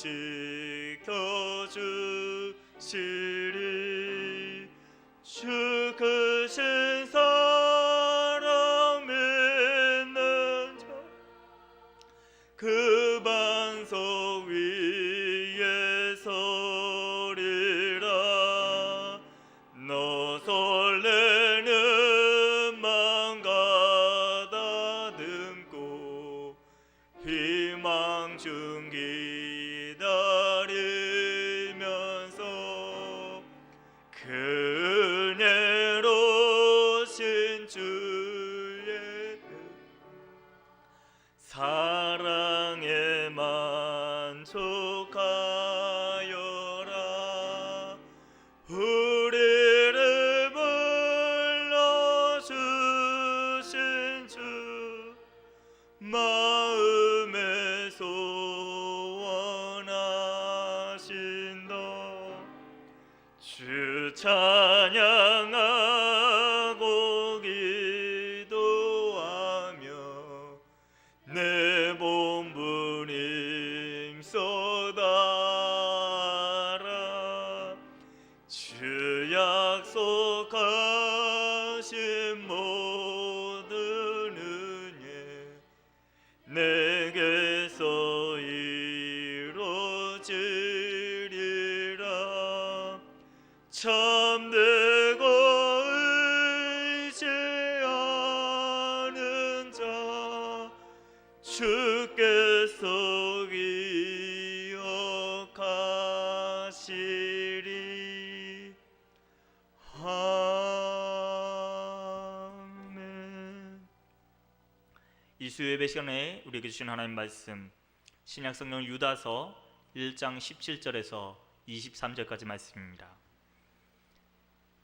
지켜주시리. 주 크신 사랑 믿는 자 그 반석 위에 서리라. 너 설레는 맘 가다듬고 희망 중 기다리면서 그네로신 주의 사랑에 만족하여라. 우리를 불러주신 주 마음에 소원하신다. 주 찬양하고 기도하며 내 몸부림 쏟아라. 주 약속하신 모든 은혜 내게서 이루어지리라. 참되고 의지하는 자 주께서 기억하시리. 아멘. 이 수요예배 시간에 우리에게 주신 하나님 말씀, 신약성경 유다서 1장 17절에서 23절까지 말씀입니다.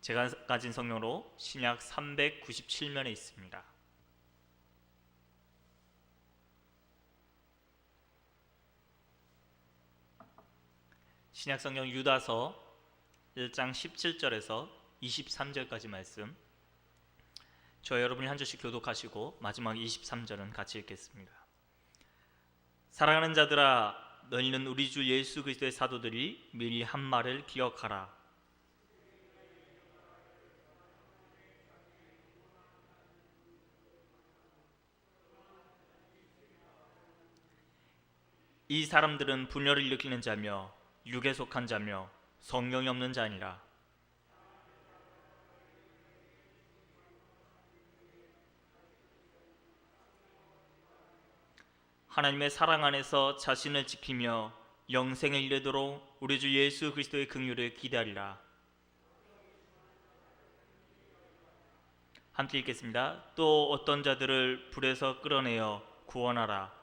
제가 가진 성경으로 신약 397면에 있습니다. 신약성경 유다서 1장 17절에서 23절까지 말씀, 저 여러분이 한 절씩 교독하시고 마지막 23절은 같이 읽겠습니다. 사랑하는 자들아, 너희는 우리 주 예수 그리스도의 사도들이 미리 한 말을 기억하라. 이 사람들은 분열을 일으키는 자며 육에 속한 자며 성령이 없는 자니라. 하나님의 사랑 안에서 자신을 지키며 영생에 이르도록 우리 주 예수 그리스도의 긍휼을 기다리라. 함께 읽겠습니다. 또 어떤 자들을 불에서 끌어내어 구원하라.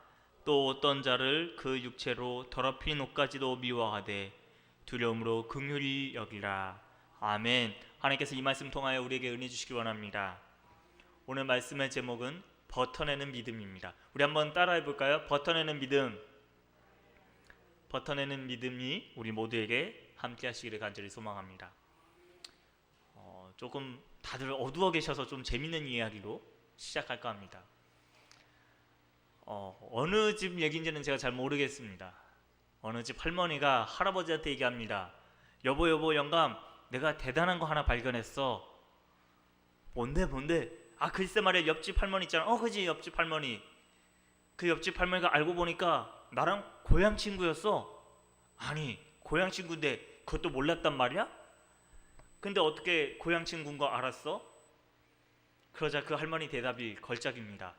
또 어떤 자를 그 육체로 더럽힌 옷까지도 미워하되 두려움으로 긍휼히 여기라. 아멘. 하나님께서 이 말씀 통하여 우리에게 은혜 주시기 원합니다. 오늘 말씀의 제목은 버텨내는 믿음입니다. 우리 한번 따라해 볼까요? 버텨내는 믿음. 버텨내는 믿음이 우리 모두에게 함께 하시기를 간절히 소망합니다. 조금 다들 어두워 계셔서 좀 재밌는 이야기로 시작할까 합니다. 어느 집 얘기인지는 제가 잘 모르겠습니다. 어느 집 할머니가 할아버지한테 얘기합니다. 여보 영감, 내가 대단한 거 하나 발견했어. 뭔데? 아 글쎄 말이야, 옆집 할머니 있잖아. 그지, 옆집 할머니. 그 옆집 할머니가 알고 보니까 나랑 고향 친구였어. 아니 고향 친구인데 그것도 몰랐단 말이야? 근데 어떻게 고향 친구인 거 알았어? 그러자 그 할머니 대답이 걸작입니다.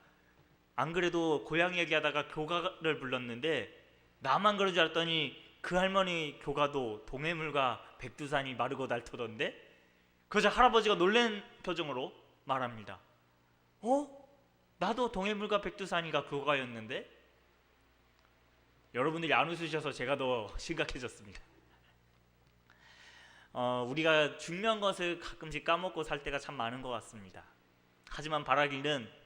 안 그래도 고향 얘기하다가 교가를 불렀는데 나만 그런 줄 알았더니 그 할머니 교가도 동해물과 백두산이 마르고 닳던데? 그러자 할아버지가 놀란 표정으로 말합니다. 나도 동해물과 백두산이가 교가였는데? 여러분들이 안 웃으셔서 제가 더 심각해졌습니다. 우리가 중요한 것을 가끔씩 까먹고 살 때가 참 많은 것 같습니다. 하지만 바라기는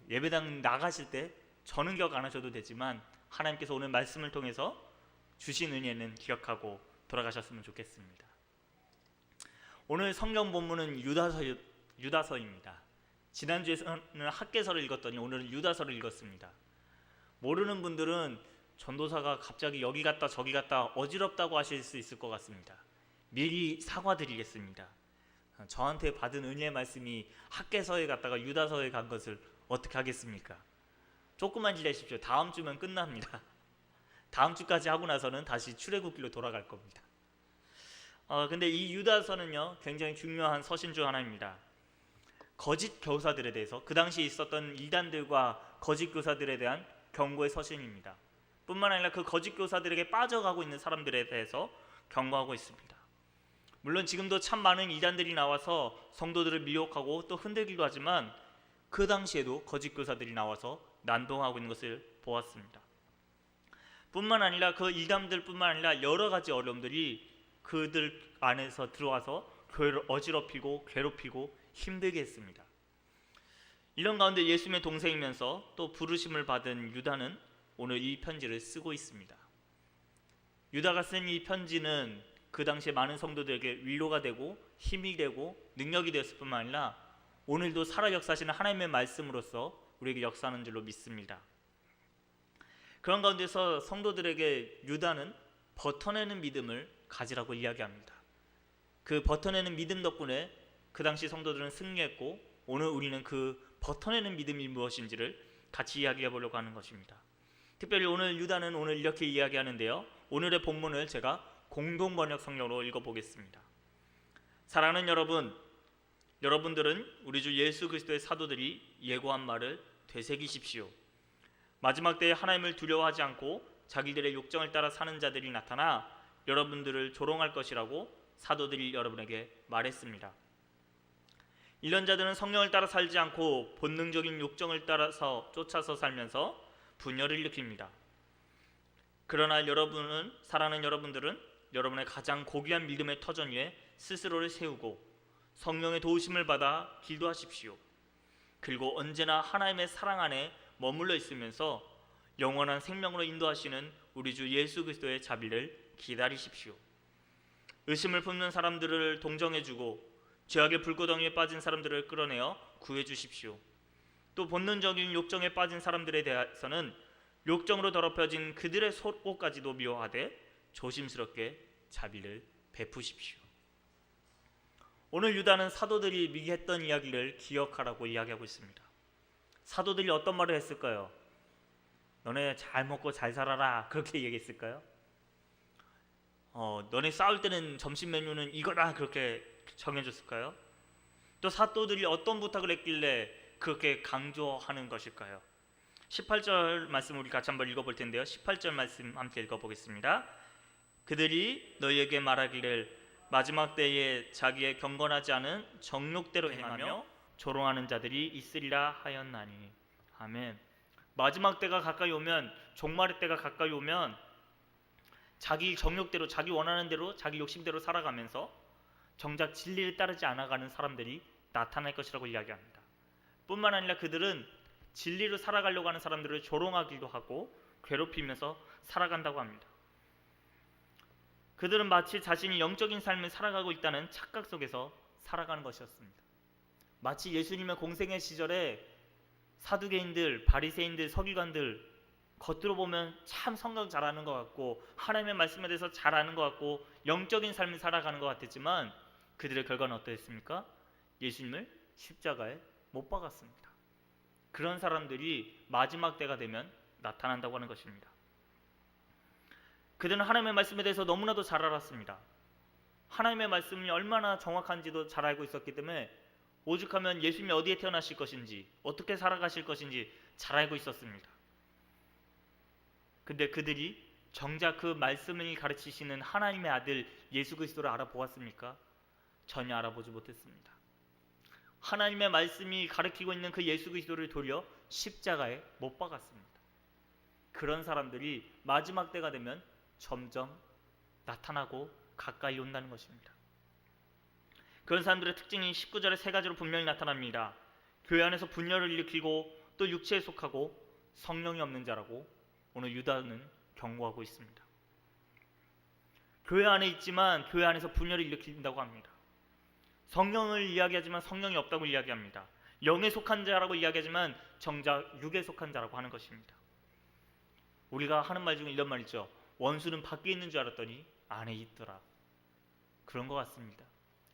예배당 나가실 때 저는 기억 안 하셔도 되지만 하나님께서 오늘 말씀을 통해서 주신 은혜는 기억하고 돌아가셨으면 좋겠습니다. 오늘 성경 본문은 유다서입니다. 지난주에는 학개서를 읽었더니 오늘은 유다서를 읽었습니다. 모르는 분들은 전도사가 갑자기 여기 갔다 저기 갔다 어지럽다고 하실 수 있을 것 같습니다. 미리 사과드리겠습니다. 저한테 받은 은혜의 말씀이 학개서에 갔다가 유다서에 간 것을 어떻게 하겠습니까? 조금만 기다리십시오. 다음 주면 끝납니다. 다음 주까지 하고 나서는 다시 출애굽기로 돌아갈 겁니다. 근데 이 유다서는요, 굉장히 중요한 서신 중 하나입니다. 거짓 교사들에 대해서, 그 당시 있었던 이단들과 거짓 교사들에 대한 경고의 서신입니다. 뿐만 아니라 그 거짓 교사들에게 빠져가고 있는 사람들에 대해서 경고하고 있습니다. 물론 지금도 참 많은 이단들이 나와서 성도들을 미혹하고 또 흔들기도 하지만 그 당시에도 거짓 교사들이 나와서 난동하고 있는 것을 보았습니다. 뿐만 아니라 그 이단들 뿐만 아니라 여러 가지 어려움들이 그들 안에서 들어와서 교회를 어지럽히고 괴롭히고 힘들게 했습니다. 이런 가운데 예수님의 동생이면서 또 부르심을 받은 유다는 오늘 이 편지를 쓰고 있습니다. 유다가 쓴 이 편지는 그 당시에 많은 성도들에게 위로가 되고 힘이 되고 능력이 되었을 뿐만 아니라 오늘도 살아 역사하시는 하나님의 말씀으로서 우리에게 역사하는 줄로 믿습니다. 그런 가운데서 성도들에게 유다는 버텨내는 믿음을 가지라고 이야기합니다. 그 버텨내는 믿음 덕분에 그 당시 성도들은 승리했고 오늘 우리는 그 버텨내는 믿음이 무엇인지를 같이 이야기해 보려고 하는 것입니다. 특별히 오늘 유다는 오늘 이렇게 이야기하는데요, 오늘의 본문을 제가 공동 번역 성경으로 읽어보겠습니다. 사랑하는 여러분, 여러분들은 우리 주 예수 그리스도의 사도들이 예고한 말을 되새기십시오. 마지막 때에 하나님을 두려워하지 않고 자기들의 욕정을 따라 사는 자들이 나타나 여러분들을 조롱할 것이라고 사도들이 여러분에게 말했습니다. 이런 자들은 성령을 따라 살지 않고 본능적인 욕정을 따라서 쫓아서 살면서 분열을 일으킵니다. 그러나 여러분은, 사랑하는 여러분들은 여러분의 가장 고귀한 믿음의 터전 위에 스스로를 세우고 성령의 도우심을 받아 기도하십시오. 그리고 언제나 하나님의 사랑 안에 머물러 있으면서 영원한 생명으로 인도하시는 우리 주 예수 그리스도의 자비를 기다리십시오. 의심을 품는 사람들을 동정해주고 죄악의 불구덩이에 빠진 사람들을 끌어내어 구해주십시오. 또 본능적인 욕정에 빠진 사람들에 대해서는 욕정으로 더럽혀진 그들의 속옷까지도 미워하되 조심스럽게 자비를 베푸십시오. 오늘 유다는 사도들이 미리 했던 이야기를 기억하라고 이야기하고 있습니다. 사도들이 어떤 말을 했을까요? 너네 잘 먹고 잘 살아라, 그렇게 얘기했을까요? 너네 싸울 때는 점심 메뉴는 이거다, 그렇게 정해줬을까요? 또 사도들이 어떤 부탁을 했길래 그렇게 강조하는 것일까요? 18절 말씀 우리 같이 한번 읽어볼 텐데요, 18절 말씀 함께 읽어보겠습니다. 그들이 너희에게 말하기를 마지막 때에 자기의 경건하지 않은 정욕대로 행하며 조롱하는 자들이 있으리라 하였나니. 아멘. 마지막 때가 가까이 오면, 종말의 때가 가까이 오면 자기 정욕대로, 자기 원하는 대로, 자기 욕심대로 살아가면서 정작 진리를 따르지 않아가는 사람들이 나타날 것이라고 이야기합니다. 뿐만 아니라 그들은 진리로 살아가려고 하는 사람들을 조롱하기도 하고 괴롭히면서 살아간다고 합니다. 그들은 마치 자신이 영적인 삶을 살아가고 있다는 착각 속에서 살아가는 것이었습니다. 마치 예수님의 공생애 시절에 사두개인들, 바리새인들, 서기관들 겉으로 보면 참 성경 잘하는 것 같고 하나님의 말씀에 대해서 잘 아는 것 같고 영적인 삶을 살아가는 것 같았지만 그들의 결과는 어떠했습니까? 예수님을 십자가에 못 박았습니다. 그런 사람들이 마지막 때가 되면 나타난다고 하는 것입니다. 그들은 하나님의 말씀에 대해서 너무나도 잘 알았습니다. 하나님의 말씀이 얼마나 정확한지도 잘 알고 있었기 때문에 오죽하면 예수님이 어디에 태어나실 것인지, 어떻게 살아가실 것인지 잘 알고 있었습니다. 근데 그들이 정작 그 말씀을 가르치시는 하나님의 아들 예수 그리스도를 알아보았습니까? 전혀 알아보지 못했습니다. 하나님의 말씀이 가르치고 있는 그 예수 그리스도를 도리어 십자가에 못 박았습니다. 그런 사람들이 마지막 때가 되면 점점 나타나고 가까이 온다는 것입니다. 그런 사람들의 특징이 19절에 세 가지로 분명히 나타납니다. 교회 안에서 분열을 일으키고 또 육체에 속하고 성령이 없는 자라고 오늘 유다는 경고하고 있습니다. 교회 안에 있지만 교회 안에서 분열을 일으킨다고 합니다. 성령을 이야기하지만 성령이 없다고 이야기합니다. 영에 속한 자라고 이야기하지만 정작 육에 속한 자라고 하는 것입니다. 우리가 하는 말 중에 이런 말 있죠. 원수는 밖에 있는 줄 알았더니 안에 있더라. 그런 것 같습니다.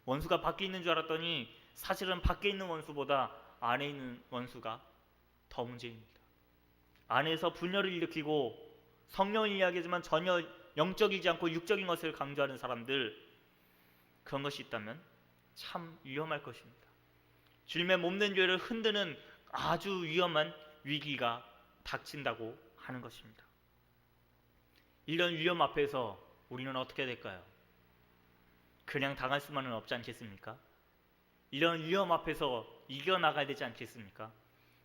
원수가 밖에 있는 줄 알았더니 사실은 밖에 있는 원수보다 안에 있는 원수가 더 문제입니다. 안에서 분열을 일으키고 성령을 이야기하지만 전혀 영적이지 않고 육적인 것을 강조하는 사람들, 그런 것이 있다면 참 위험할 것입니다. 주님의 몸된 교회를 흔드는 아주 위험한 위기가 닥친다고 하는 것입니다. 이런 위험 앞에서 우리는 어떻게 될까요? 그냥 당할 수만은 없지 않겠습니까? 이런 위험 앞에서 이겨나가야 되지 않겠습니까?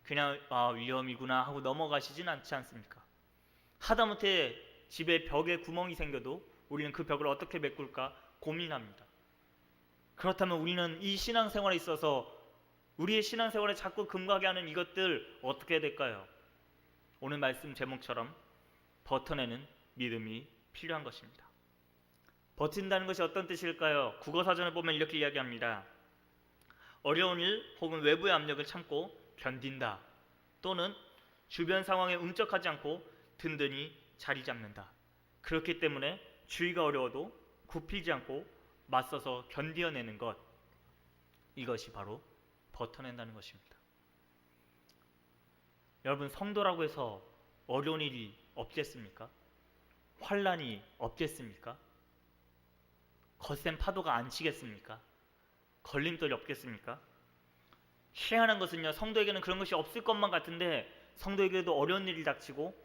그냥 위험이구나 하고 넘어가시진 않지 않습니까? 하다못해 집에 벽에 구멍이 생겨도 우리는 그 벽을 어떻게 메꿀까 고민합니다. 그렇다면 우리는 이 신앙생활에 있어서 우리의 신앙생활에 자꾸 금가게 하는 이것들 어떻게 해야 될까요? 오늘 말씀 제목처럼 버텨내는 믿음이 필요한 것입니다. 버틴다는 것이 어떤 뜻일까요? 국어사전을 보면 이렇게 이야기합니다. 어려운 일 혹은 외부의 압력을 참고 견딘다, 또는 주변 상황에 움쩍하지 않고 든든히 자리 잡는다. 그렇기 때문에 주위가 어려워도 굽히지 않고 맞서서 견디어내는 것, 이것이 바로 버텨낸다는 것입니다. 여러분, 성도라고 해서 어려운 일이 없겠습니까? 환난이 없겠습니까? 거센 파도가 안 치겠습니까? 걸림돌이 없겠습니까? 희한한 것은요, 성도에게는 그런 것이 없을 것만 같은데 성도에게도 어려운 일이 닥치고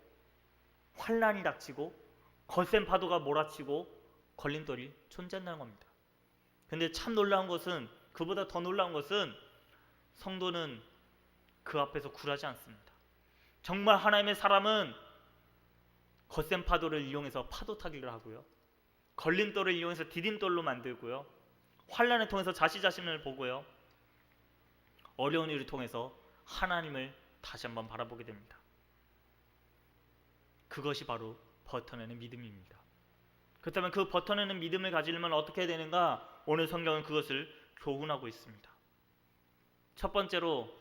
환난이 닥치고 거센 파도가 몰아치고 걸림돌이 존재한다는 겁니다. 근데 참 놀라운 것은, 그보다 더 놀라운 것은 성도는 그 앞에서 굴하지 않습니다. 정말 하나님의 사람은 거센 파도를 이용해서 파도 타기를 하고요, 걸림돌을 이용해서 디딤돌로 만들고요, 환난을 통해서 자신을 보고요, 어려운 일을 통해서 하나님을 다시 한번 바라보게 됩니다. 그것이 바로 버텨내는 믿음입니다. 그렇다면 그 버텨내는 믿음을 가지려면 어떻게 해야 되는가? 오늘 성경은 그것을 교훈하고 있습니다. 첫 번째로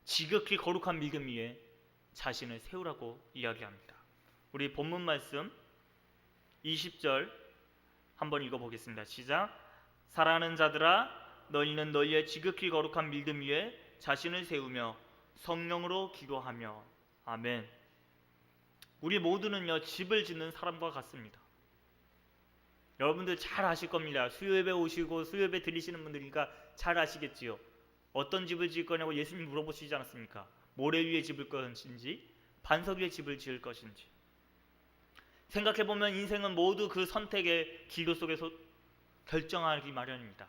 지극히 거룩한 믿음 위에 자신을 세우라고 이야기합니다. 우리 본문 말씀 20절 한번 읽어보겠습니다. 시작. 사랑하는 자들아, 너희는 너희의 지극히 거룩한 믿음 위에 자신을 세우며 성령으로 기도하며. 아멘. 우리 모두는요, 집을 짓는 사람과 같습니다. 여러분들 잘 아실 겁니다. 수요예배 오시고 수요예배 드리시는 분들이니까 잘 아시겠지요. 어떤 집을 지을 거냐고 예수님 물어보시지 않았습니까? 모래 위에 집을 것인지 반석 위에 집을 지을 것인지. 생각해보면 인생은 모두 그 선택의 기도 속에서 결정하기 마련입니다.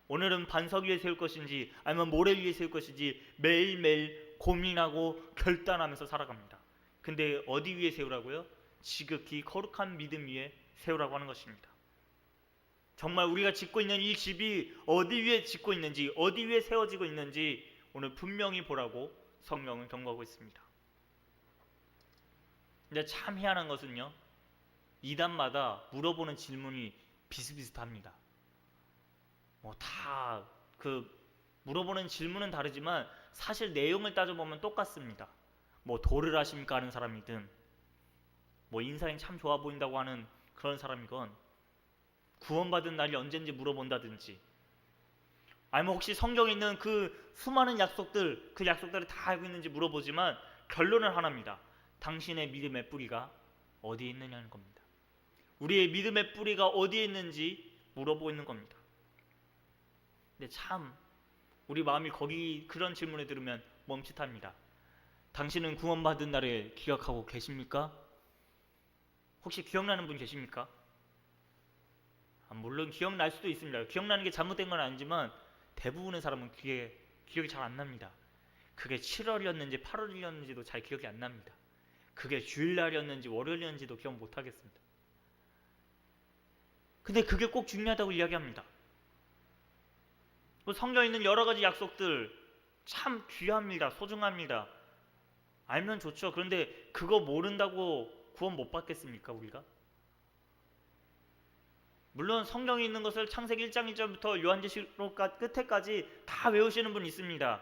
오늘은 반석 위에 세울 것인지 아니면 모래 위에 세울 것인지 매일매일 고민하고 결단하면서 살아갑니다. 근데 어디 위에 세우라고요? 지극히 거룩한 믿음 위에 세우라고 하는 것입니다. 정말 우리가 짓고 있는 이 집이 어디 위에 짓고 있는지, 어디 위에 세워지고 있는지 오늘 분명히 보라고 성경은 경고하고 있습니다. 근데 참 희한한 것은요, 이단마다 물어보는 질문이 비슷비슷합니다. 다 물어보는 질문은 다르지만 사실 내용을 따져보면 똑같습니다. 도를 하십니까 하는 사람이든, 인상이 참 좋아 보인다고 하는 그런 사람이건, 구원받은 날이 언젠지 물어본다든지, 아니면 혹시 성경에 있는 그 수많은 약속들, 그 약속들을 다 알고 있는지 물어보지만 결론은 하나입니다. 당신의 믿음의 뿌리가 어디에 있느냐는 겁니다. 우리의 믿음의 뿌리가 어디에 있는지 물어보고 있는 겁니다. 근데 참 우리 마음이 그런 질문을 들으면 멈칫합니다. 당신은 구원받은 날을 기억하고 계십니까? 혹시 기억나는 분 계십니까? 물론 기억날 수도 있습니다. 기억나는 게 잘못된 건 아니지만 대부분의 사람은 기억이 잘 안 납니다. 그게 7월이었는지 8월이었는지도 잘 기억이 안 납니다. 그게 주일날이었는지 월요일이었는지도 기억 못 하겠습니다. 근데 그게 꼭 중요하다고 이야기합니다. 성경에 있는 여러 가지 약속들 참 귀합니다. 소중합니다. 알면 좋죠. 그런데 그거 모른다고 구원 못 받겠습니까, 우리가? 물론 성경에 있는 것을 창세기 1장 1절부터 요한계시록 끝에까지 다 외우시는 분이 있습니다.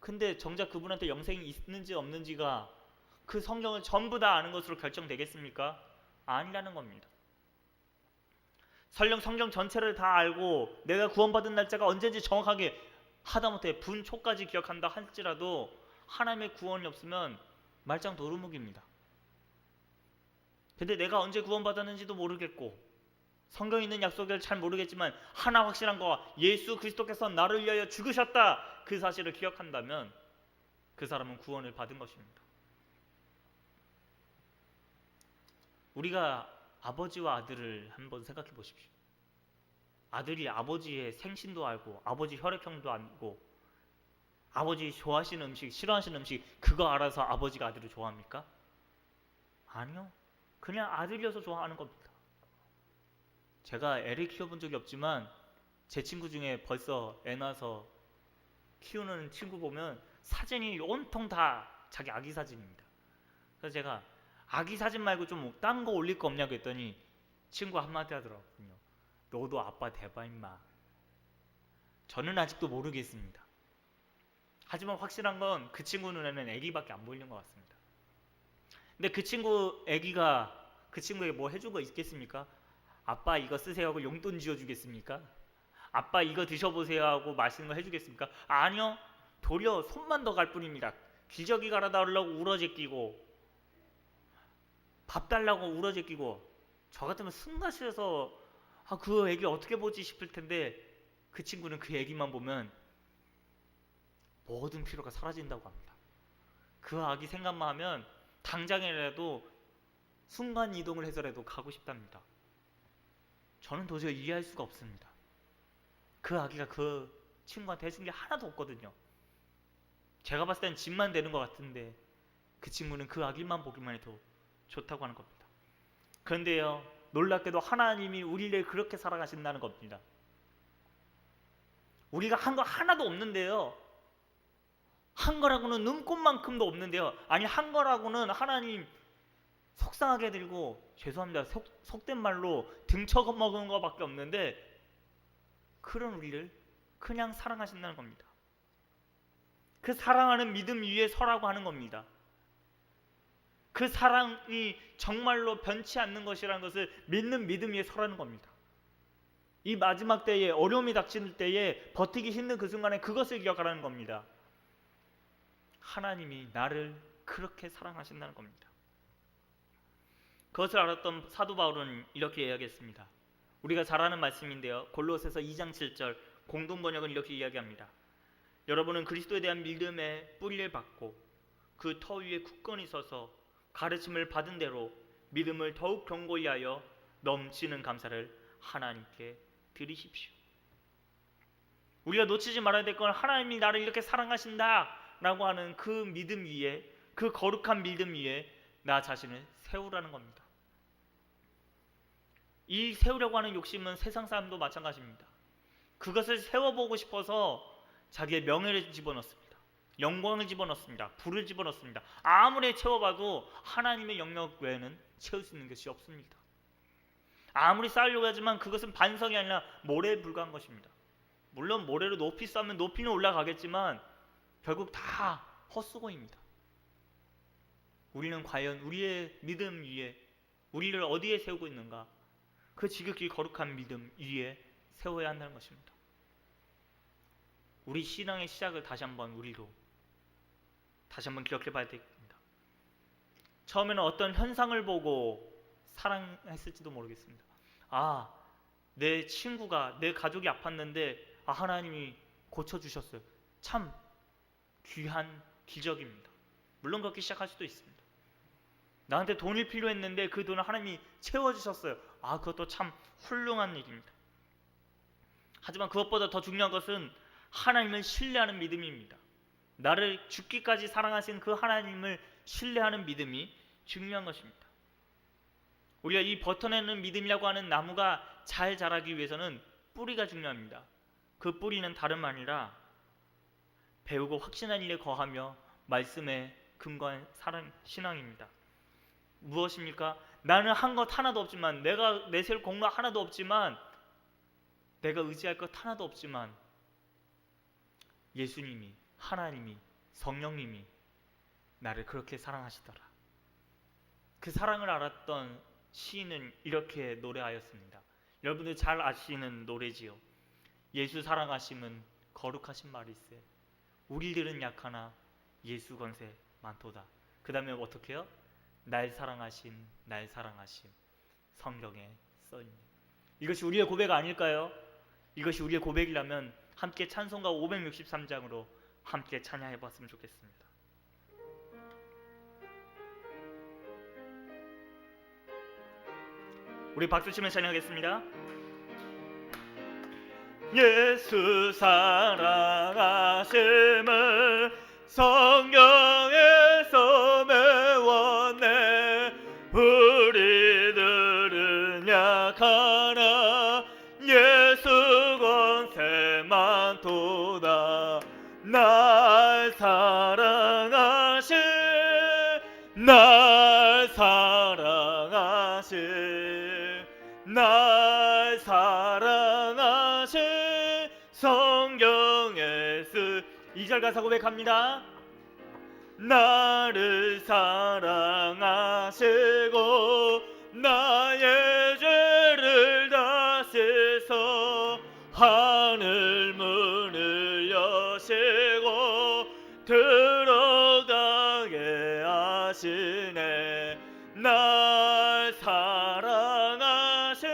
근데 정작 그분한테 영생이 있는지 없는지가 그 성경을 전부 다 아는 것으로 결정되겠습니까? 아니라는 겁니다. 설령 성경 전체를 다 알고 내가 구원받은 날짜가 언제인지 정확하게 하다못해 분초까지 기억한다 할지라도 하나님의 구원이 없으면 말짱 도루묵입니다. 근데 내가 언제 구원받았는지도 모르겠고 성경에 있는 약속을 잘 모르겠지만 하나 확실한 거, 예수 그리스도께서 나를 위하여 죽으셨다, 그 사실을 기억한다면 그 사람은 구원을 받은 것입니다. 우리가 아버지와 아들을 한번 생각해 보십시오. 아들이 아버지의 생신도 알고 아버지 혈액형도 알고 아버지 좋아하시는 음식, 싫어하시는 음식 그거 알아서 아버지가 아들을 좋아합니까? 아니요. 그냥 아들이어서 좋아하는 겁니다. 제가 애를 키워본 적이 없지만 제 친구 중에 벌써 애 낳아서 키우는 친구 보면 사진이 온통 다 자기 아기 사진입니다. 그래서 제가 아기 사진 말고 좀 딴 거 올릴 거 없냐고 했더니 친구가 한마디 하더라고요. 너도 아빠 돼봐 임마. 저는 아직도 모르겠습니다. 하지만 확실한 건 그 친구 눈에는 애기밖에 안 보이는 것 같습니다. 근데 그 친구 애기가 그 친구에게 뭐 해준 거 있겠습니까? 아빠 이거 쓰세요 하고 용돈 지어주겠습니까? 아빠 이거 드셔보세요 하고 맛있는 거 해주겠습니까? 아니요. 도리어 손만 더 갈 뿐입니다. 기저귀 갈아달라고 울어제끼고 밥 달라고 울어제끼고 저 같으면 승가시에서 그 애기 어떻게 보지 싶을 텐데 그 친구는 그 애기만 보면 모든 피로가 사라진다고 합니다. 그 아기 생각만 하면 당장이라도 순간 이동을 해서라도 가고 싶답니다. 저는 도저히 이해할 수가 없습니다. 그 아기가 그 친구한테 해준 게 하나도 없거든요. 제가 봤을 땐 집만 되는 것 같은데 그 친구는 그 아기만 보기만 해도 좋다고 하는 겁니다. 그런데요, 놀랍게도 하나님이 우리를 그렇게 사랑하신다는 겁니다. 우리가 한 거 하나도 없는데요, 한 거라고는 눈꼽만큼도 없는데요, 아니 한 거라고는 하나님 속상하게 들고 죄송합니다, 속된 말로 등쳐먹은 거밖에 없는데 그런 우리를 그냥 사랑하신다는 겁니다. 그 사랑하는 믿음 위에 서라고 하는 겁니다. 그 사랑이 정말로 변치 않는 것이라는 것을 믿는 믿음 위에 서라는 겁니다. 이 마지막 때에 어려움이 닥칠 때에 버티기 힘든 그 순간에 그것을 기억하라는 겁니다. 하나님이 나를 그렇게 사랑하신다는 겁니다. 그것을 알았던 사도 바울은 이렇게 이야기했습니다. 우리가 잘 아는 말씀인데요, 골로새서 2장 7절 공동 번역은 이렇게 이야기합니다. 여러분은 그리스도에 대한 믿음의 뿌리를 받고 그 터 위에 굳건히 서서 가르침을 받은 대로 믿음을 더욱 견고히 하여 넘치는 감사를 하나님께 드리십시오. 우리가 놓치지 말아야 될 건 하나님이 나를 이렇게 사랑하신다 라고 하는 그 믿음 위에, 그 거룩한 믿음 위에 나 자신을 세우라는 겁니다. 이 세우려고 하는 욕심은 세상 사람도 마찬가지입니다. 그것을 세워보고 싶어서 자기의 명예를 집어넣습니다. 영광을 집어넣습니다. 부를 집어넣습니다. 아무리 채워봐도 하나님의 영역 외에는 채울 수 있는 것이 없습니다. 아무리 쌓으려고 하지만 그것은 반성이 아니라 모래에 불과한 것입니다. 물론 모래로 높이 쌓으면 높이는 올라가겠지만 결국 다 헛수고입니다. 우리는 과연 우리의 믿음 위에 우리를 어디에 세우고 있는가? 그 지극히 거룩한 믿음 위에 세워야 한다는 것입니다. 우리 신앙의 시작을 다시 한번 기억해 봐야 됩니다. 처음에는 어떤 현상을 보고 사랑했을지도 모르겠습니다. 내 친구가, 내 가족이 아팠는데 하나님이 고쳐주셨어요. 참 귀한 기적입니다. 물론 그렇게 시작할 수도 있습니다. 나한테 돈이 필요했는데 그 돈을 하나님이 채워주셨어요. 그것도 참 훌륭한 일입니다. 하지만 그것보다 더 중요한 것은 하나님을 신뢰하는 믿음입니다. 나를 죽기까지 사랑하신 그 하나님을 신뢰하는 믿음이 중요한 것입니다. 우리가 이 버텨내는 믿음이라고 하는 나무가 잘 자라기 위해서는 뿌리가 중요합니다. 그 뿌리는 다름 아니라 배우고 확신한 일에 거하며 말씀에 근거한 사랑 신앙입니다. 무엇입니까? 나는 한 것 하나도 없지만, 내가 내세울 공로 하나도 없지만, 내가 의지할 것 하나도 없지만 예수님이, 하나님이, 성령님이 나를 그렇게 사랑하시더라. 그 사랑을 알았던 시인은 이렇게 노래하였습니다. 여러분들 잘 아시는 노래지요. 예수 사랑하심은 거룩하신 말일세. 우리들은 약하나 예수 권세 많도다. 그 다음에 어떻게 해요? 날 사랑하심 날 사랑하심 성경에 써있네. 이것이 우리의 고백 아닐까요? 이것이 우리의 고백이라면 함께 찬송가 563장으로 함께 찬양해 봤으면 좋겠습니다. 우리 박수 치며 찬양하겠습니다. 예수 사랑하심을 성경에서 메웠네. 우리들은 약하나 예수 권세 많도다. 날 사랑하신 날 사랑하신 날 사랑하신 성경에 쓰 2절 가사 고백합니다. 나를 사랑하시고 나의 죄를 다 씻어 하늘 문을 여시고 들어가게 하시네. 날 사랑하신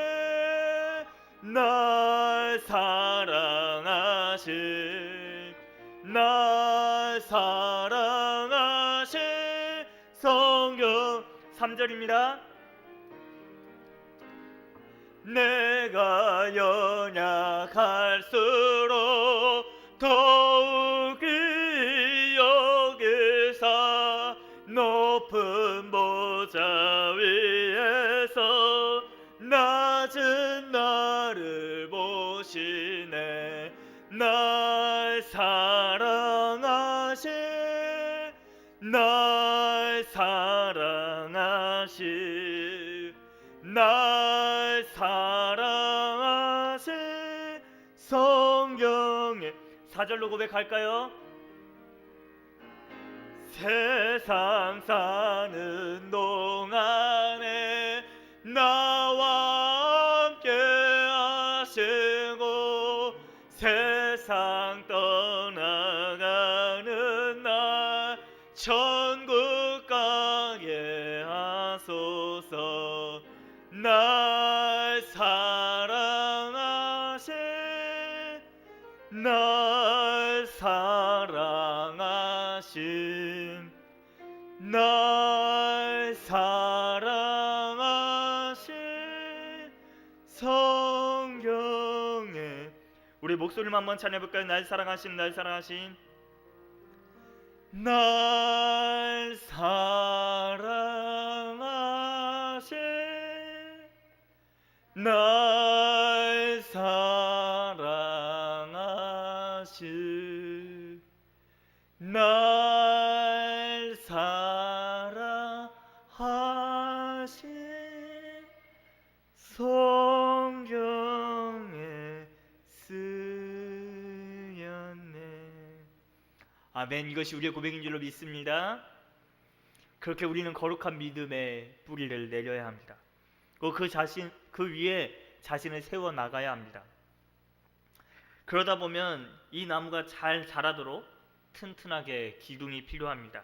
날 사랑하신 날 사랑하신 성경 3절입니다. 내가 연약할수록 더욱이 여기사 높은 보좌 위에서 낮은 나를 보시네. 날 사랑하신 날 사랑하신 날 사랑하신 성경에 4절로 고백할까요? 세상 사는 동안에 나와 함께 하시고 세상 떠나가는 날 천국 가게 하소서. 날 사랑하신 날 사랑하신 날 사랑하신 성경에 우리 목소리만 한번 찬양해볼까요? 날 사랑하신 날 사랑하신 날 사랑하신 날 사랑하신 날 사랑하신 성경에 쓰였네. 아멘. 이것이 우리의 고백인 줄로 믿습니다. 그렇게 우리는 거룩한 믿음의 뿌리를 내려야 합니다. 그 위에 자신을 세워 나가야 합니다. 그러다 보면 이 나무가 잘 자라도록 튼튼하게 기둥이 필요합니다.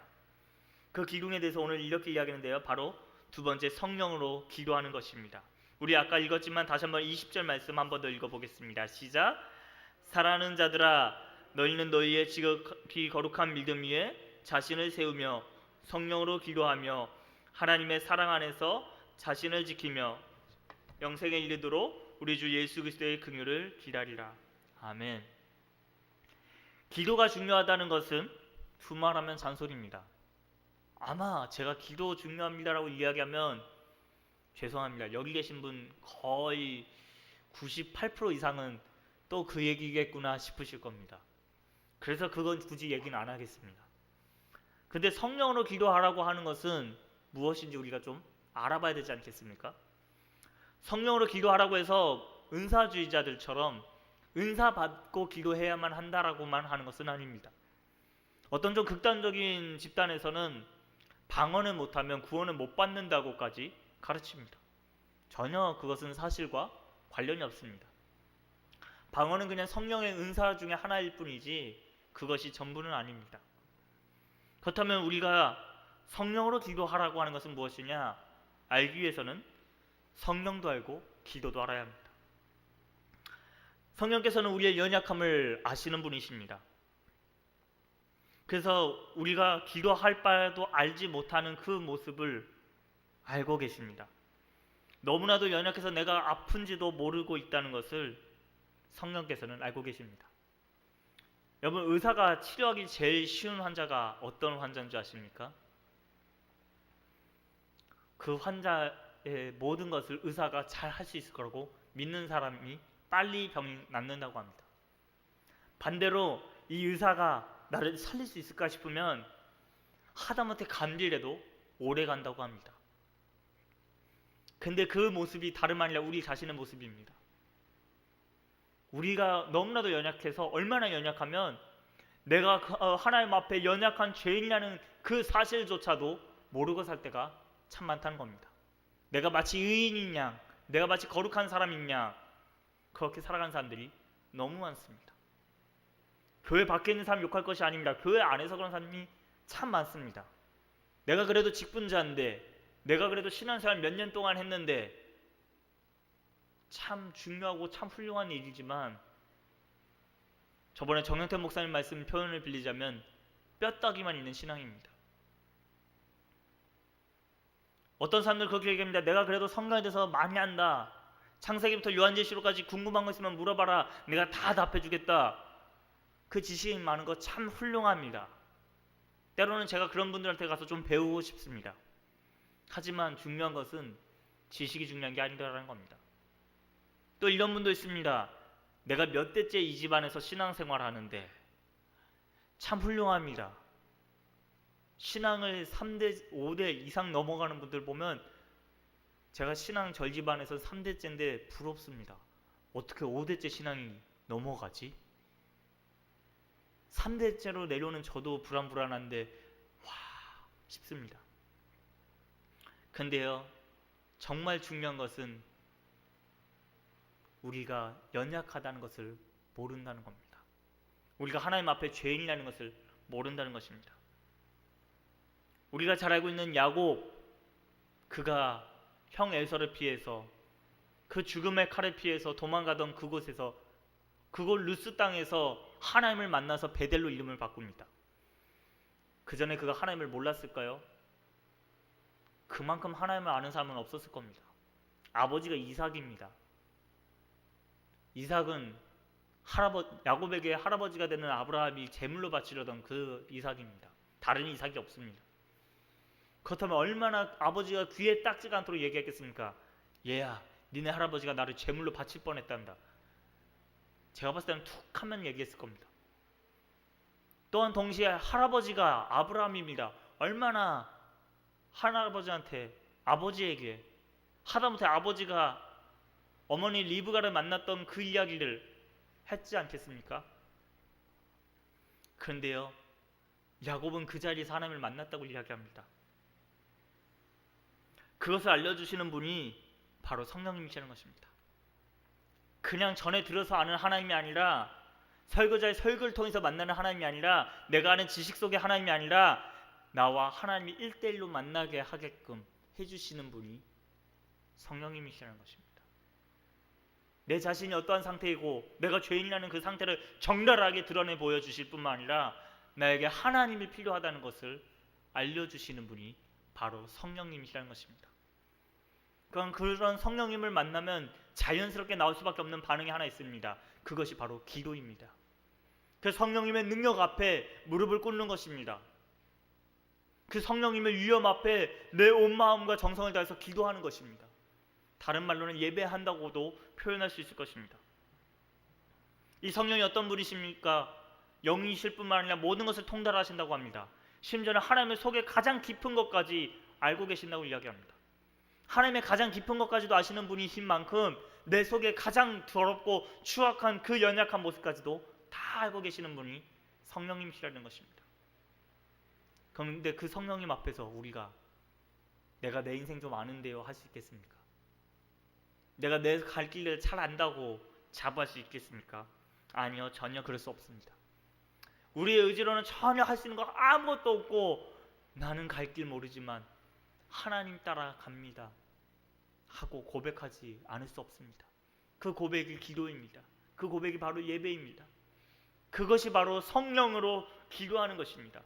그 기둥에 대해서 오늘 이렇게 이야기하는데요. 바로 두 번째, 성령으로 기도하는 것입니다. 우리 아까 읽었지만 다시 한번 20절 말씀 한번 더 읽어보겠습니다. 시작. 사랑하는 자들아, 너희는 너희의 지극히 거룩한 믿음 위에 자신을 세우며 성령으로 기도하며 하나님의 사랑 안에서 자신을 지키며 영생에 이르도록 우리 주 예수 그리스도의 긍휼을 기다리라. 아멘. 기도가 중요하다는 것은 두말하면 잔소리입니다. 아마 제가 기도 중요합니다라고 이야기하면 죄송합니다. 여기 계신 분 거의 98% 이상은 또 그 얘기겠구나 싶으실 겁니다. 그래서 그건 굳이 얘기는 안 하겠습니다. 근데 성령으로 기도하라고 하는 것은 무엇인지 우리가 좀 알아봐야 되지 않겠습니까? 성령으로 기도하라고 해서 은사주의자들처럼 은사 받고 기도해야만 한다라고만 하는 것은 아닙니다. 어떤 좀 극단적인 집단에서는 방언을 못하면 구원을 못 받는다고까지 가르칩니다. 전혀 그것은 사실과 관련이 없습니다. 방언은 그냥 성령의 은사 중에 하나일 뿐이지 그것이 전부는 아닙니다. 그렇다면 우리가 성령으로 기도하라고 하는 것은 무엇이냐? 알기 위해서는 성령도 알고 기도도 알아야 합니다. 성령께서는 우리의 연약함을 아시는 분이십니다. 그래서 우리가 기도할 바도 알지 못하는 그 모습을 알고 계십니다. 너무나도 연약해서 내가 아픈지도 모르고 있다는 것을 성령께서는 알고 계십니다. 여러분, 의사가 치료하기 제일 쉬운 환자가 어떤 환자인 줄 아십니까? 그 환자의 모든 것을 의사가 잘 할 수 있을 거라고 믿는 사람이 빨리 병이 낫는다고 합니다. 반대로 이 의사가 나를 살릴 수 있을까 싶으면 하다못해 감기라도 오래 간다고 합니다. 근데 그 모습이 다름 아니라 우리 자신의 모습입니다. 우리가 너무나도 연약해서, 얼마나 연약하면 내가 하나님 앞에 연약한 죄인이라는 그 사실조차도 모르고 살 때가 참 많다는 겁니다. 내가 마치 의인인 양, 내가 마치 거룩한 사람인 양, 그렇게 살아가는 사람들이 너무 많습니다. 교회 밖에 있는 사람 욕할 것이 아닙니다. 교회 안에서 그런 사람이 참 많습니다. 내가 그래도 직분자인데, 내가 그래도 신앙생활 몇 년 동안 했는데, 참 중요하고 참 훌륭한 일이지만 저번에 정영태 목사님 말씀 표현을 빌리자면 뼈다귀만 있는 신앙입니다. 어떤 사람들 그렇게 얘기합니다. 내가 그래도 성경에 대해서 많이 안다. 창세기부터 요한계시록까지 궁금한 거 있으면 물어봐라. 내가 다 답해주겠다. 그 지식이 많은 거 참 훌륭합니다. 때로는 제가 그런 분들한테 가서 좀 배우고 싶습니다. 하지만 중요한 것은 지식이 중요한 게 아니라는 겁니다. 또 이런 분도 있습니다. 내가 몇 대째 이 집안에서 신앙생활 하는데 참 훌륭합니다. 신앙을 3대, 5대 이상 넘어가는 분들 보면 제가 신앙 절집안에서 3대째인데 부럽습니다. 어떻게 5대째 신앙이 넘어가지? 3대째로 내려오는 저도 불안불안한데 와 싶습니다. 근데요, 정말 중요한 것은 우리가 연약하다는 것을 모른다는 겁니다. 우리가 하나님 앞에 죄인이라는 것을 모른다는 것입니다. 우리가 잘 알고 있는 야곱, 그가 형 에서를 피해서 그 죽음의 칼을 피해서 도망가던 그곳에서, 그곳 루스 땅에서 하나님을 만나서 베델로 이름을 바꿉니다. 그 전에 그가 하나님을 몰랐을까요? 그만큼 하나님을 아는 사람은 없었을 겁니다. 아버지가 이삭입니다. 이삭은 야곱에게 할아버지가 되는 아브라함이 제물로 바치려던 그 이삭입니다. 다른 이삭이 없습니다. 그렇다면 얼마나 아버지가 귀에 딱지가 않도록 얘기했겠습니까? 얘야, 니네 할아버지가 나를 제물로 바칠 뻔했단다. 제가 봤을 때는 툭 하면 얘기했을 겁니다. 또한 동시에 할아버지가 아브라함입니다. 얼마나 할아버지한테, 아버지에게, 하다못해 아버지가 어머니 리브가를 만났던 그 이야기를 했지 않겠습니까? 그런데요, 야곱은 그 자리에서 하나님을 만났다고 이야기합니다. 그것을 알려주시는 분이 바로 성령님이시라는 것입니다. 그냥 전에 들어서 아는 하나님이 아니라, 설교자의 설교를 통해서 만나는 하나님이 아니라, 내가 아는 지식 속의 하나님이 아니라 나와 하나님이 1대1로 만나게 하게끔 해주시는 분이 성령님이시라는 것입니다. 내 자신이 어떠한 상태이고 내가 죄인이라는 그 상태를 정갈하게 드러내 보여주실 뿐만 아니라 나에게 하나님이 필요하다는 것을 알려주시는 분이 바로 성령님이시라는 것입니다. 그런 성령님을 만나면 자연스럽게 나올 수밖에 없는 반응이 하나 있습니다. 그것이 바로 기도입니다. 그 성령님의 능력 앞에 무릎을 꿇는 것입니다. 그 성령님의 위엄 앞에 내 온 마음과 정성을 다해서 기도하는 것입니다. 다른 말로는 예배한다고도 표현할 수 있을 것입니다. 이 성령이 어떤 분이십니까? 영이실 뿐만 아니라 모든 것을 통달하신다고 합니다. 심지어는 하나님의 속에 가장 깊은 것까지 알고 계신다고 이야기합니다. 하나님의 가장 깊은 것까지도 아시는 분이신 만큼 내 속에 가장 더럽고 추악한 그 연약한 모습까지도 다 알고 계시는 분이 성령님이시라는 것입니다. 그런데 그 성령님 앞에서 우리가 내가 내 인생 좀 아는데요 할 수 있겠습니까? 내가 내 갈 길을 잘 안다고 자부할 수 있겠습니까? 아니요, 전혀 그럴 수 없습니다. 우리의 의지로는 전혀 할 수 있는 거 아무것도 없고 나는 갈 길 모르지만 하나님 따라 갑니다 하고 고백하지 않을 수 없습니다. 그 고백이 기도입니다. 그 고백이 바로 예배입니다. 그것이 바로 성령으로 기도하는 것입니다.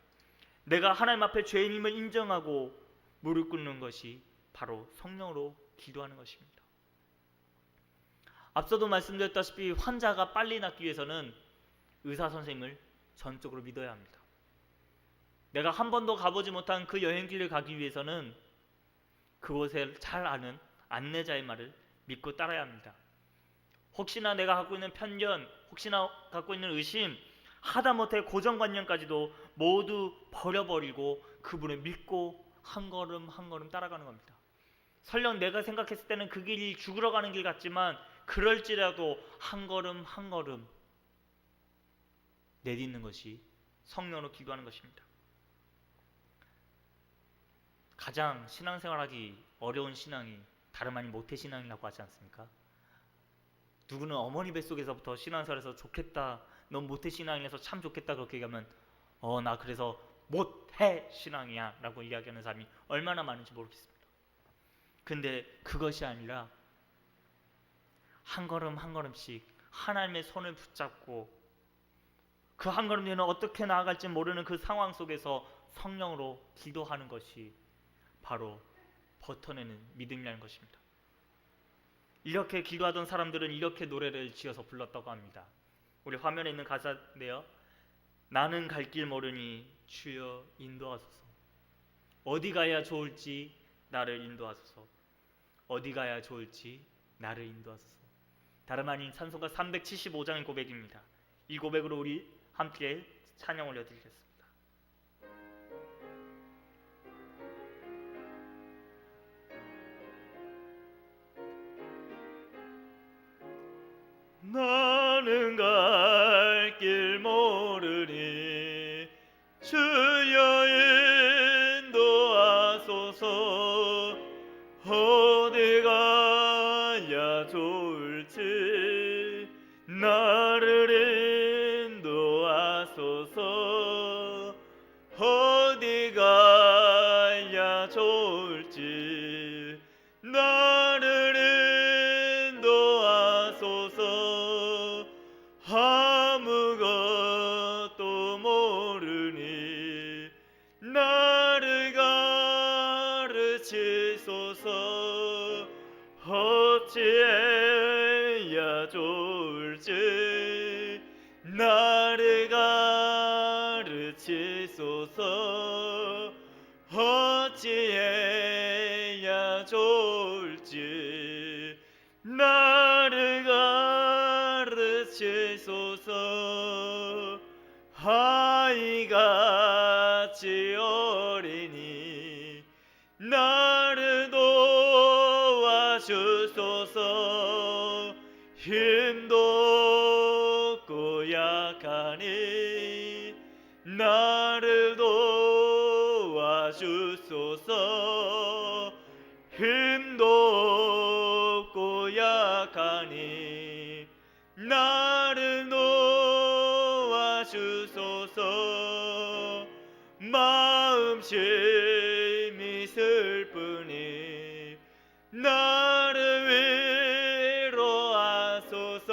내가 하나님 앞에 죄인임을 인정하고 무릎 꿇는 것이 바로 성령으로 기도하는 것입니다. 앞서도 말씀드렸다시피 환자가 빨리 낫기 위해서는 의사 선생님을 전적으로 믿어야 합니다. 내가 한 번도 가보지 못한 그 여행길을 가기 위해서는 그곳을 잘 아는 안내자의 말을 믿고 따라야 합니다. 혹시나 내가 갖고 있는 편견, 혹시나 갖고 있는 의심, 하다못해 고정관념까지도 모두 버려버리고 그분을 믿고 한 걸음 한 걸음 따라가는 겁니다. 설령 내가 생각했을 때는 그 길이 죽으러 가는 길 같지만 그럴지라도 한 걸음 한 걸음 내딛는 것이 성령으로 기도하는 것입니다. 가장 신앙생활하기 어려운 신앙이 다름 아닌 모태신앙이라고 하지 않습니까? 누구는 어머니 뱃속에서부터 신앙생활에서 좋겠다, 넌 모태신앙이라서 참 좋겠다 그렇게 얘기하면 나 그래서 모태신앙이야 라고 이야기하는 사람이 얼마나 많은지 모르겠습니다. 근데 그것이 아니라 한 걸음 한 걸음씩 하나님의 손을 붙잡고 그 한 걸음 뒤에는 어떻게 나아갈지 모르는 그 상황 속에서 성령으로 기도하는 것이 바로 버텨내는 믿음이라는 것입니다. 이렇게 기도하던 사람들은 이렇게 노래를 지어서 불렀다고 합니다. 우리 화면에 있는 가사인데요. 나는 갈 길 모르니 주여 인도하소서. 어디 가야 좋을지 나를 인도하소서. 어디 가야 좋을지 나를 인도하소서. 다름 아닌 찬송가 375장의 고백입니다. 이 고백으로 우리 함께 찬양 올려드리겠습니다. 나는 갈 길 모르니 주여 인도하소서. 어디 가야 좋을지 나를 인도하소서. 어디 가야 좋을지 나를 인도하소서. 아무것도 모르니 나를 가르치소서. 어찌해야 좋을지 나를 가르치소서. 어찌해야 좋을지 나를 가르치소서. 아이같이 어리니 나를 도와주소서. 힘도 없고 약하니 나를 도와주소서. 힘도 없고 약하니 나를 도와주소서. 마음심이 슬프니 나를 위로하소서.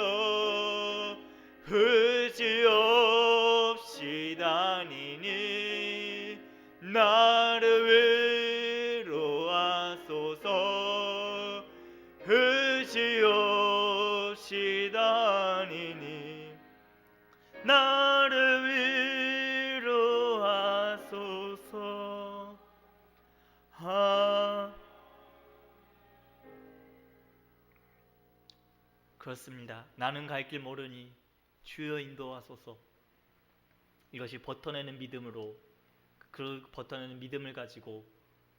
의지 없이 다니니 나를 위로하소서. 의지 없이 다니니 나를 위로하소서. 그렇습니다. 나는 갈 길 모르니 주여 인도하소서. 이것이 버텨내는 믿음으로, 그 버텨내는 믿음을 가지고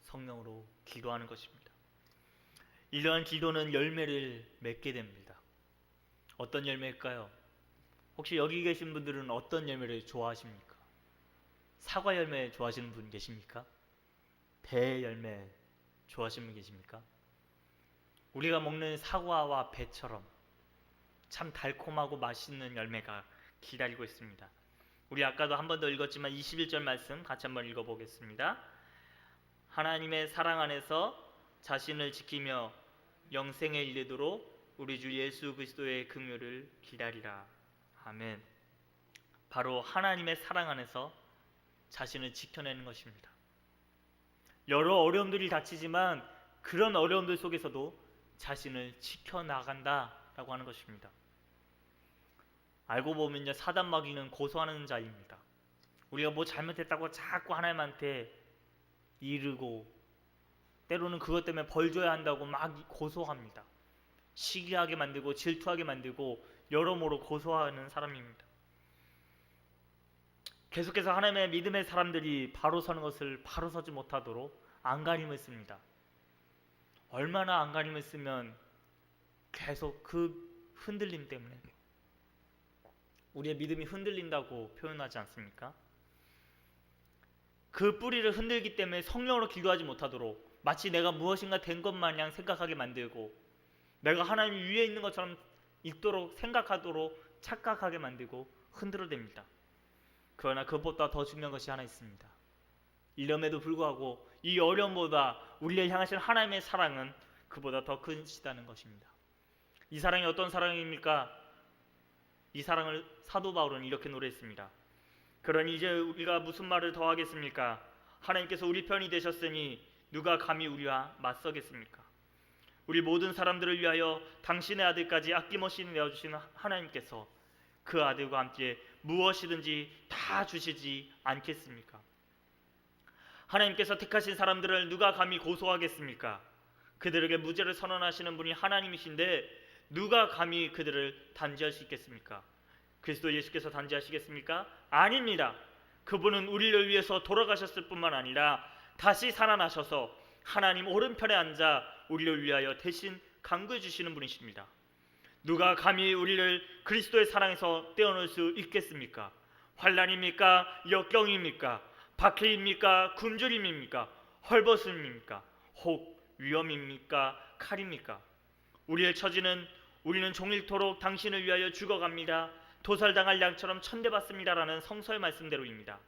성령으로 기도하는 것입니다. 이러한 기도는 열매를 맺게 됩니다. 어떤 열매일까요? 혹시 여기 계신 분들은 어떤 열매를 좋아하십니까? 사과 열매 좋아하시는 분 계십니까? 배 열매 좋아하시는 분 계십니까? 우리가 먹는 사과와 배처럼 참 달콤하고 맛있는 열매가 기다리고 있습니다. 우리 아까도 한 번 더 읽었지만 21절 말씀 같이 한번 읽어보겠습니다. 하나님의 사랑 안에서 자신을 지키며 영생에 이르도록 우리 주 예수 그리스도의 긍휼을 기다리라. 아멘. 바로 하나님의 사랑 안에서 자신을 지켜내는 것입니다. 여러 어려움들이 닥치지만 그런 어려움들 속에서도 자신을 지켜나간다라고 하는 것입니다. 알고 보면요, 사단 마귀는 고소하는 자입니다. 우리가 뭐 잘못했다고 자꾸 하나님한테 이르고 때로는 그것 때문에 벌 줘야 한다고 막 고소합니다. 시기하게 만들고 질투하게 만들고 여러모로 고소하는 사람입니다. 계속해서 하나님의 믿음의 사람들이 바로 서는 것을 바로 서지 못하도록 안간힘을 씁니다. 얼마나 안간힘을 쓰면 계속 그 흔들림 때문에 우리의 믿음이 흔들린다고 표현하지 않습니까? 그 뿌리를 흔들기 때문에 성령으로 기도하지 못하도록 마치 내가 무엇인가 된 것 마냥 생각하게 만들고 내가 하나님 위에 있는 것처럼 있도록 생각하도록 착각하게 만들고 흔들어댑니다. 그러나 그것보다 더 중요한 것이 하나 있습니다. 이름에도 불구하고 이 어려움보다 우리를 향하신 하나님의 사랑은 그보다 더 크시다는 것입니다. 이 사랑이 어떤 사랑입니까? 이 사랑을 사도 바울은 이렇게 노래했습니다. 그러니 이제 우리가 무슨 말을 더 하겠습니까? 하나님께서 우리 편이 되셨으니 누가 감히 우리와 맞서겠습니까? 우리 모든 사람들을 위하여 당신의 아들까지 아낌없이 내어주시는 하나님께서 그 아들과 함께 무엇이든지 다 주시지 않겠습니까? 하나님께서 택하신 사람들을 누가 감히 고소하겠습니까? 그들에게 무죄를 선언하시는 분이 하나님이신데 누가 감히 그들을 단죄할 수 있겠습니까? 그리스도 예수께서 단죄하시겠습니까? 아닙니다. 그분은 우리를 위해서 돌아가셨을 뿐만 아니라 다시 살아나셔서 하나님 오른편에 앉아 우리를 위하여 대신 간구해 주시는 분이십니다. 누가 감히 우리를 그리스도의 사랑에서 떼어놓을 수 있겠습니까? 환난입니까? 역경입니까? 박해입니까? 굶주림입니까? 헐벗음입니까? 혹 위험입니까? 칼입니까? 우리의 처지는 우리는 종일토록 당신을 위하여 죽어갑니다. 도살당할 양처럼 천대받습니다라는 성서의 말씀대로입니다.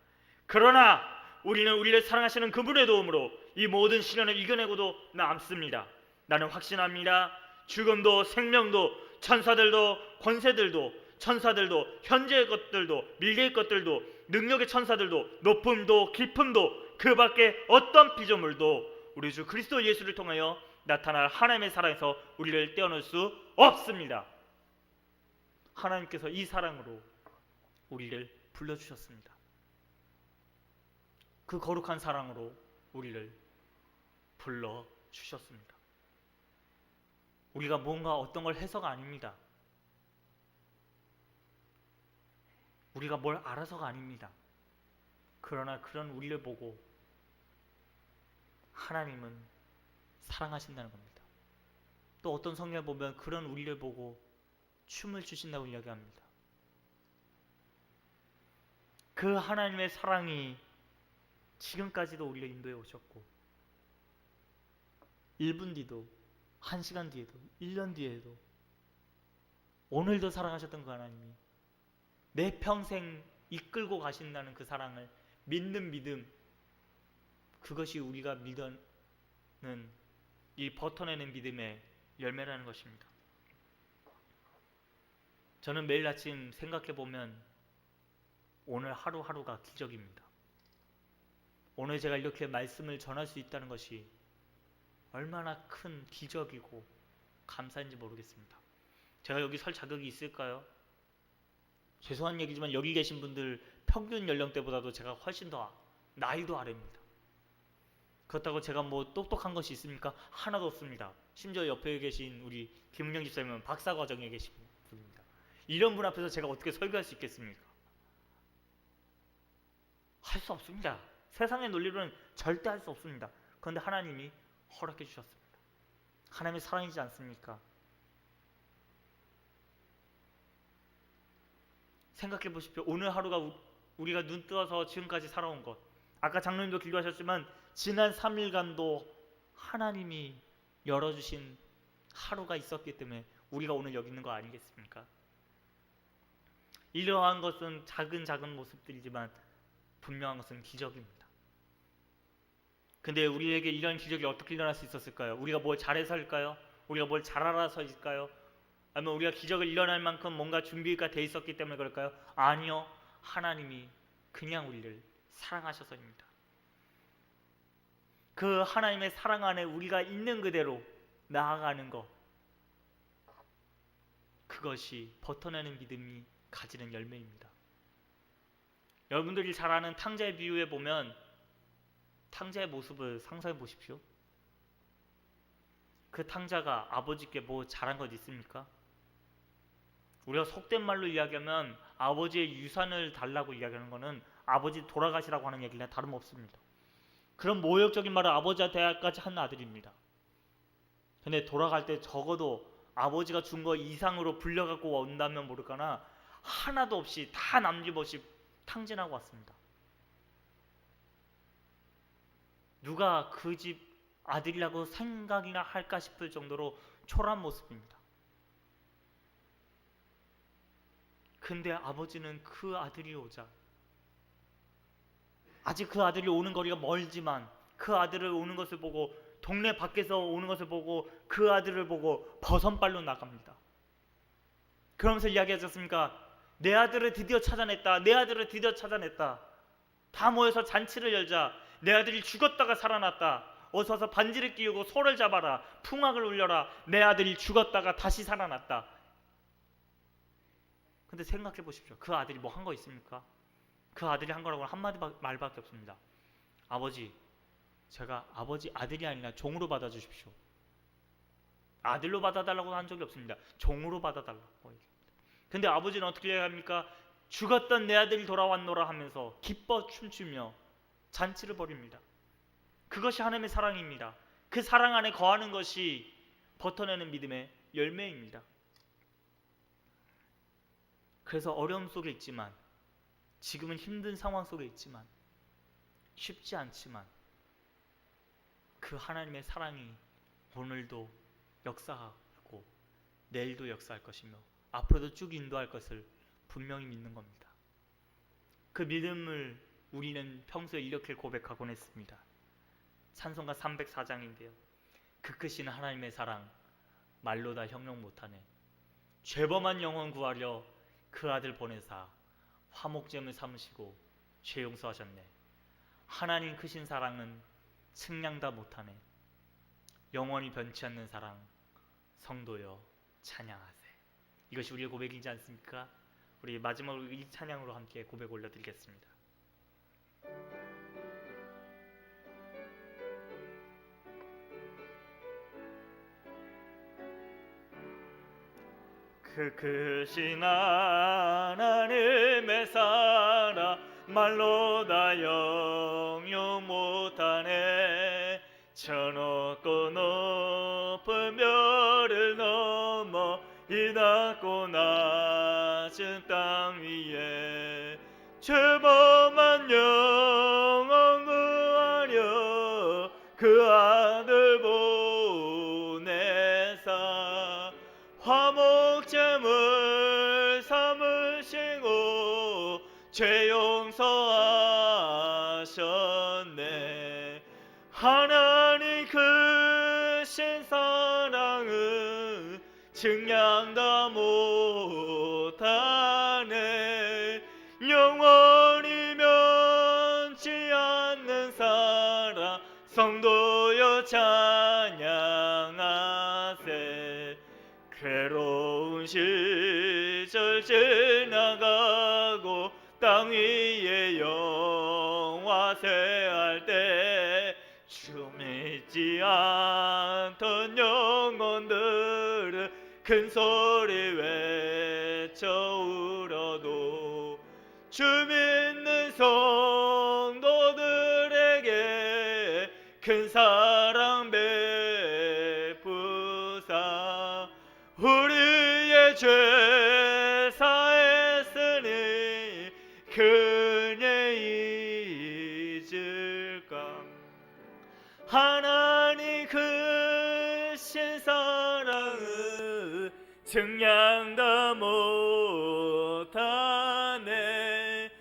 그러나 우리는 우리를 사랑하시는 그분의 도움으로 이 모든 시련을 이겨내고도 남습니다. 나는 확신합니다. 죽음도 생명도 천사들도 권세들도 천사들도 현재의 것들도 미래의 것들도 능력의 천사들도 높음도 깊음도 그 밖에 어떤 피조물도 우리 주 그리스도 예수를 통하여 나타날 하나님의 사랑에서 우리를 떼어놓을 수 없습니다. 하나님께서 이 사랑으로 우리를 불러주셨습니다. 그 거룩한 사랑으로 우리를 불러주셨습니다. 우리가 뭔가 어떤 걸 해서가 아닙니다. 우리가 뭘 알아서가 아닙니다. 그러나 그런 우리를 보고 하나님은 사랑하신다는 겁니다. 또 어떤 성경을 보면 그런 우리를 보고 춤을 추신다고 이야기합니다. 그 하나님의 사랑이 지금까지도 우리를 인도해 오셨고 1분 뒤도 1시간 뒤에도 1년 뒤에도 오늘도 사랑하셨던 그 하나님이 내 평생 이끌고 가신다는 그 사랑을 믿는 믿음, 그것이 우리가 믿는 이 버텨내는 믿음의 열매라는 것입니다. 저는 매일 아침 생각해보면 오늘 하루하루가 기적입니다. 오늘 제가 이렇게 말씀을 전할 수 있다는 것이 얼마나 큰 기적이고 감사인지 모르겠습니다. 제가 여기 설 자격이 있을까요? 죄송한 얘기지만 여기 계신 분들 평균 연령대보다도 제가 훨씬 더 나이도 아래입니다. 그렇다고 제가 뭐 똑똑한 것이 있습니까? 하나도 없습니다. 심지어 옆에 계신 우리 김은영 집사님은 박사과정에 계신 분입니다. 이런 분 앞에서 제가 어떻게 설교할 수 있겠습니까? 할 수 없습니다. 세상의 논리로는 절대 할 수 없습니다. 그런데 하나님이 허락해 주셨습니다. 하나님의 사랑이지 않습니까? 생각해 보십시오. 오늘 하루가 우리가 눈 뜨어서 지금까지 살아온 것, 아까 장로님도 기도하셨지만 지난 3일간도 하나님이 열어주신 하루가 있었기 때문에 우리가 오늘 여기 있는 거 아니겠습니까? 이러한 것은 작은 모습들이지만 분명한 것은 기적입니다. 근데 우리에게 이런 기적이 어떻게 일어날 수 있었을까요? 우리가 뭘 잘해서일까요? 우리가 뭘 잘 알아서일까요? 아니면 우리가 기적을 일어날 만큼 뭔가 준비가 돼 있었기 때문에 그럴까요? 아니요, 하나님이 그냥 우리를 사랑하셔서입니다. 그 하나님의 사랑 안에 우리가 있는 그대로 나아가는 것, 그것이 버텨내는 믿음이 가지는 열매입니다. 여러분들이 잘 아는 탕자의 비유에 보면 탕자의 모습을 상상해 보십시오. 그 탕자가 아버지께 뭐 잘한 것 있습니까? 우리가 속된 말로 이야기하면 아버지의 유산을 달라고 이야기하는 것은 아버지 돌아가시라고 하는 얘기나 다름없습니다. 그런 모욕적인 말을 아버지한테까지 한 아들입니다. 근데 돌아갈 때 적어도 아버지가 준 거 이상으로 불려갖고 온다면 모를까나 하나도 없이 다 남김없이 탕진하고 왔습니다. 누가 그 집 아들이라고 생각이나 할까 싶을 정도로 초라한 모습입니다. 근데 아버지는 그 아들이 오자, 아직 그 아들이 오는 거리가 멀지만 그 아들을 오는 것을 보고, 동네 밖에서 오는 것을 보고 그 아들을 보고 버선발로 나갑니다. 그러면서 이야기하셨습니까? 내 아들을 드디어 찾아냈다. 내 아들을 드디어 찾아냈다. 다 모여서 잔치를 열자. 내 아들이 죽었다가 살아났다. 어서 와서 반지를 끼우고 소를 잡아라. 풍악을 울려라. 내 아들이 죽었다가 다시 살아났다. 근데 생각해 보십시오. 그 아들이 뭐 한 거 있습니까? 그 아들이 한 거라고는 한마디 말밖에 없습니다. 아버지, 제가 아버지 아들이 아니라 종으로 받아주십시오. 아들로 받아달라고 한 적이 없습니다. 종으로 받아달라고 얘기합니다. 근데 아버지는 어떻게 얘기합니까? 죽었던 내 아들이 돌아왔노라 하면서 기뻐 춤추며 잔치를 벌입니다. 그것이 하나님의 사랑입니다. 그 사랑 안에 거하는 것이 버텨내는 믿음의 열매입니다. 그래서 어려움 속에 있지만, 지금은 힘든 상황 속에 있지만, 쉽지 않지만 그 하나님의 사랑이 오늘도 역사하고 내일도 역사할 것이며 앞으로도 쭉 인도할 것을 분명히 믿는 겁니다. 그 믿음을 우리는 평소에 이렇게 고백하곤 했습니다. 찬송가 304장인데요. 그 크신 하나님의 사랑 말로 다 형용 못하네. 죄범한 영혼 구하려 그 아들 보내사 화목제물 삼으시고 죄 용서하셨네. 하나님 크신 사랑은 측량 다 못하네. 영원히 변치 않는 사랑 성도여 찬양하세. 이것이 우리의 고백이지 않습니까? 우리 마지막으로 이 찬양으로 함께 고백 올려드리겠습니다. 그 크신 하나님의 사랑 말로 다 형용 못하네. 저 높고 높은 별을 넘어 이 낮고 낮은 땅 위에 죄범한 영혼 구하려 그 아들 보내사 화목제물 삼으시고 죄 용서하셨네. 하나님 크신 사랑은 측량 다 못하네. 영원히 면치 않는 사랑 성도여 찬양하세. 괴로운 시절 지나가고 땅 위에 영화세할 때 주 믿지 않던 영혼들은 큰 소리 외쳐 울어도 주 믿는 성도들에게 큰 사랑 베푸사 우리의 죄 사했으니 그 증량다 못하네.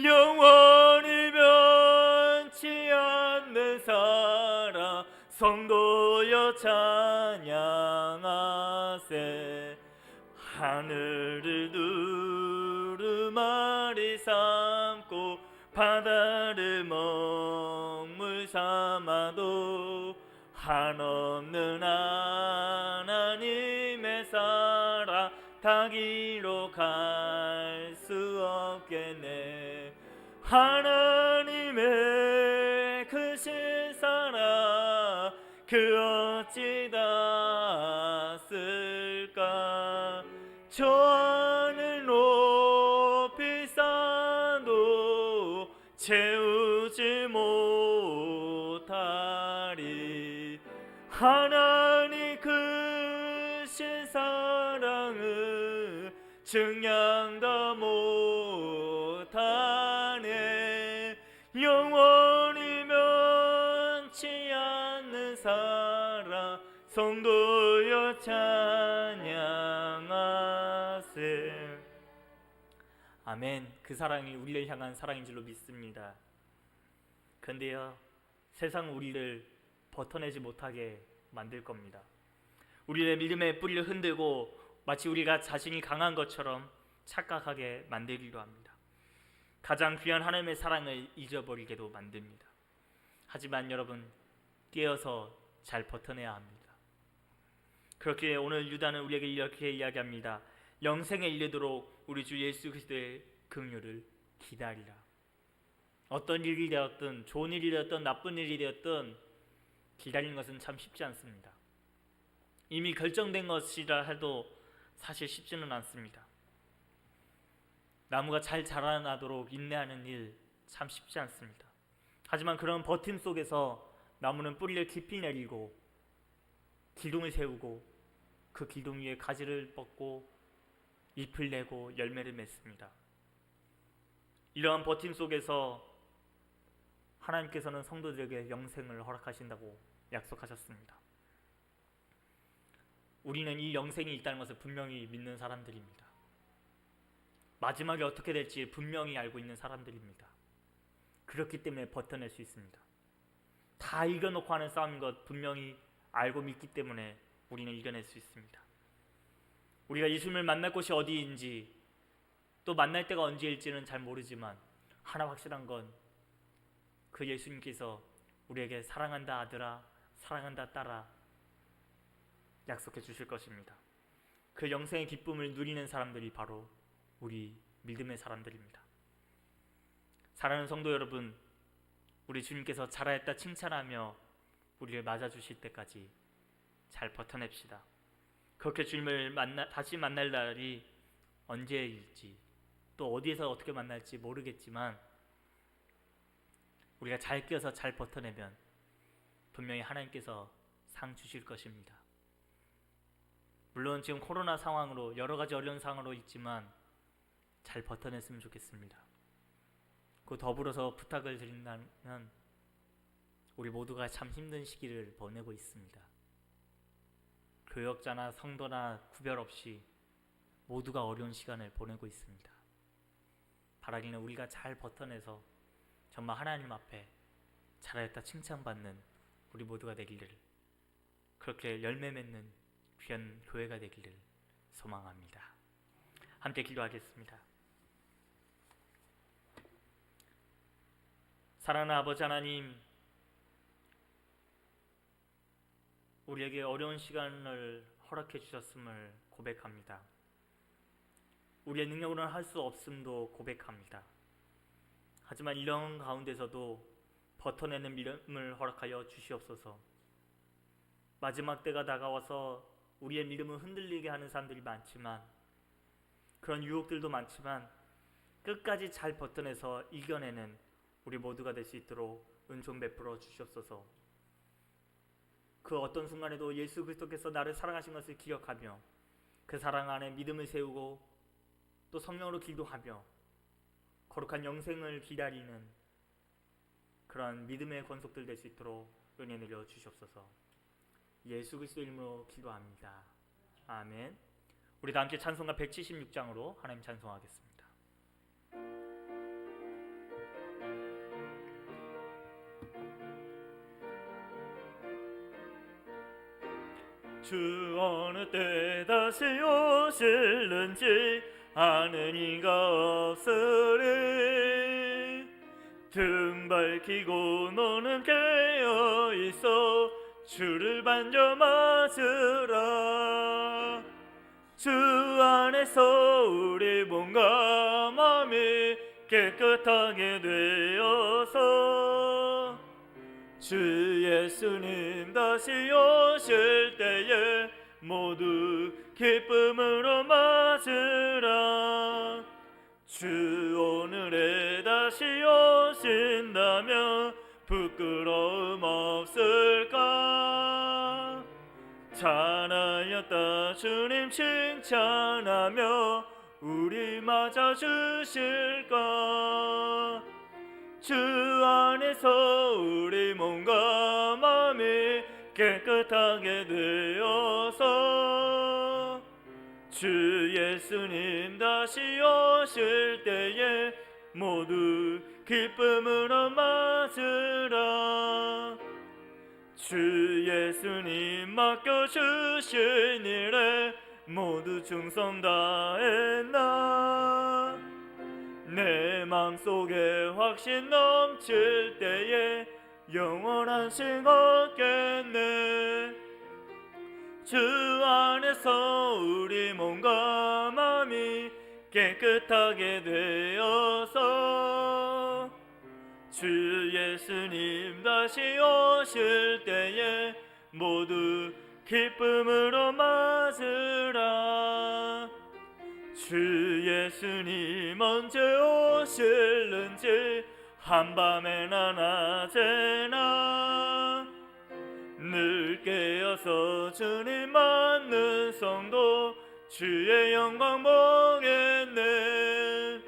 영원히 변치 않는 사랑 성도여 찬양하세. 하늘을 두루마리 삼고 바다를 먹물 삼아도 한없는 하나님의 사랑 닿기로 갈 수 없겠네. 하나님의 크신 사랑 그 어찌 닿았을까. 저 하늘 높이 쌓아도 채우지 못하리. 하나님 크신 사랑을 증량다 못하네. 영원히 면치 않는 사랑 성도여 찬양하세. 아멘. 그 사랑이 우리를 향한 사랑인 줄로 믿습니다. 근데요, 세상은 우리를 버텨내지 못하게 만들 겁니다. 우리의 믿음의 뿌리를 흔들고 마치 우리가 자신이 강한 것처럼 착각하게 만들기도 합니다. 가장 귀한 하나님의 사랑을 잊어버리게도 만듭니다. 하지만 여러분, 깨어서 잘 버텨내야 합니다. 그렇게 오늘 유다는 우리에게 이렇게 이야기합니다. 영생에 이르도록 우리 주 예수 그리스도의 긍휼을 기다리라. 어떤 일이 되었든 좋은 일이 되었든 나쁜 일이 되었든 기다리는 것은 참 쉽지 않습니다. 이미 결정된 것이라 해도 사실 쉽지는 않습니다. 나무가 잘 자라나도록 인내하는 일 참 쉽지 않습니다. 하지만 그런 버팀 속에서 나무는 뿌리를 깊이 내리고 기둥을 세우고 그 기둥 위에 가지를 뻗고 잎을 내고 열매를 맺습니다. 이러한 버팀 속에서 하나님께서는 성도들에게 영생을 허락하신다고 약속하셨습니다. 우리는 이 영생이 있다는 것을 분명히 믿는 사람들입니다. 마지막에 어떻게 될지 분명히 알고 있는 사람들입니다. 그렇기 때문에 버텨낼 수 있습니다. 다 이겨놓고 하는 싸움인 것 분명히 알고 믿기 때문에 우리는 이겨낼 수 있습니다. 우리가 예수님을 만날 곳이 어디인지 또 만날 때가 언제일지는 잘 모르지만 하나 확실한 건 그 예수님께서 우리에게 사랑한다 아들아, 사랑한다 딸아 약속해 주실 것입니다. 그 영생의 기쁨을 누리는 사람들이 바로 우리 믿음의 사람들입니다. 사랑하는 성도 여러분, 우리 주님께서 잘하였다 칭찬하며 우리를 맞아주실 때까지 잘 버텨냅시다. 그렇게 주님을 다시 만날 날이 언제일지 또 어디에서 어떻게 만날지 모르겠지만 우리가 잘 끼어서 잘 버텨내면 분명히 하나님께서 상 주실 것입니다. 물론 지금 코로나 상황으로 여러 가지 어려운 상황으로 있지만 잘 버텨냈으면 좋겠습니다. 그 더불어서 부탁을 드린다면 우리 모두가 참 힘든 시기를 보내고 있습니다. 교역자나 성도나 구별 없이 모두가 어려운 시간을 보내고 있습니다. 바라기는 우리가 잘 버텨내서 정말 하나님 앞에 잘하였다 칭찬받는 우리 모두가 되기를, 그렇게 열매 맺는 귀한 교회가 되기를 소망합니다. 함께 기도하겠습니다. 사랑하는 아버지 하나님, 우리에게 어려운 시간을 허락해 주셨음을 고백합니다. 우리의 능력으로는 할 수 없음도 고백합니다. 하지만 이런 가운데서도 버텨내는 믿음을 허락하여 주시옵소서. 마지막 때가 다가와서 우리의 믿음을 흔들리게 하는 사람들이 많지만, 그런 유혹들도 많지만 끝까지 잘 버텨내서 이겨내는 우리 모두가 될 수 있도록 은총 베풀어 주시옵소서. 그 어떤 순간에도 예수 그리스도께서 나를 사랑하신 것을 기억하며 그 사랑 안에 믿음을 세우고 또 성령으로 기도하며 거룩한 영생을 기다리는 그러한 믿음의 권속들 될 수 있도록 은혜 내려 주시옵소서. 예수 그리스도 이름으로 기도합니다. 아멘. 우리 다 함께 찬송가 176장으로 하나님 찬송하겠습니다. 주 어느 때 다시 오실는지 아는 이가 없으리. 등 밝히고 너는 깨어있어 주를 반겨 맞으라. 주 안에서 우리 몸과 마음이 깨끗하게 되어서 주 예수님 다시 오실 때에 모두 기쁨으로 맞으라. 주 오늘에 다시 오신다면 부끄러움 없을까? 잘하였다 주님 칭찬하며 우리 맞아주실까? 주 안에서 우리 몸과 마음이 깨끗하게 되어서 주 예수님 다시 오실 때에 모두 기쁨으로 맞으라. 주 예수님 맡겨주신 일에 모두 충성 다했나. 내 맘속에 확신 넘칠 때에 영원한 신 얻겠네. 주 안에서 우리 몸과 마음이 깨끗하게 되어서 주 예수님 다시 오실 때에 모두 기쁨으로 맞으라. 주 예수님 언제 오실는지 한밤에나 낮에나 늘 깨어서 주님 맞는 성도 주의 영광 보겠네.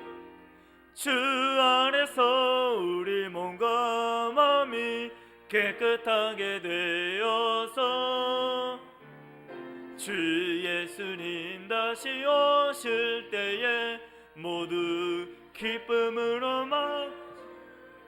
주 안에서 우리 몸과 마음이 깨끗하게 되어서 주 예수님 다시 오실 때에 모두 기쁨으로